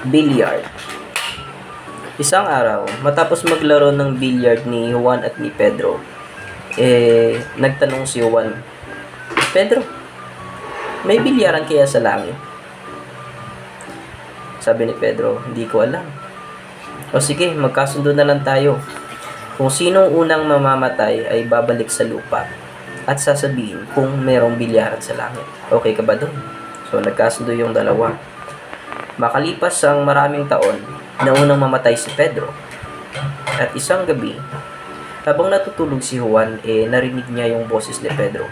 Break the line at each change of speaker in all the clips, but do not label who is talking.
Billiard. Isang araw, matapos maglaro ng billiard ni Juan at ni Pedro, nagtanong si Juan, Pedro, may bilyaran kaya sa langit? Sabi ni Pedro, hindi ko alam. O sige, magkasundo na lang tayo. Kung sinong unang mamamatay ay babalik sa lupa at sasabihin kung merong bilyaran sa langit. Okay ka ba doon? So, nagkasundo yung dalawa. Makalipas ang maraming taon, naunang mamatay si Pedro. At isang gabi, habang natutulog si Juan, narinig niya yung boses ni Pedro.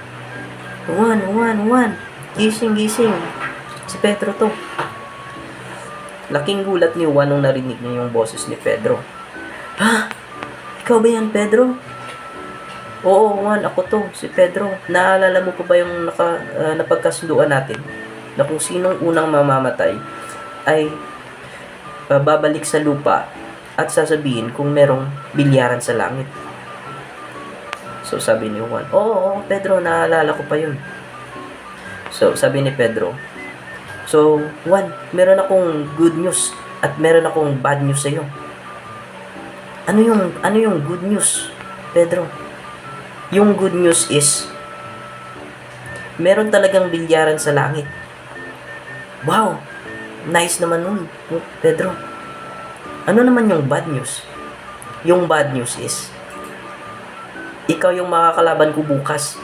Juan, gising. Si Pedro to. Laking gulat ni Juan nung narinig niya yung boses ni Pedro. Ha? Ikaw ba yan, Pedro? Oo, Juan, ako to, si Pedro. Naalala mo pa ba yung napagkasunduan natin? Na kung sinong unang mamamatay ay babalik sa lupa at sasabihin kung merong bilyaran sa langit. So sabi ni Juan, Oo, Pedro, naalala ko pa yun. So sabi ni Pedro, so Juan, meron akong good news at meron akong bad news sa iyo. Ano yung good news, Pedro? Yung good news is meron talagang bilyaran sa langit. Wow! Nice naman nun, Pedro. Ano naman yung bad news? Yung bad news is, ikaw yung makakalaban ko bukas.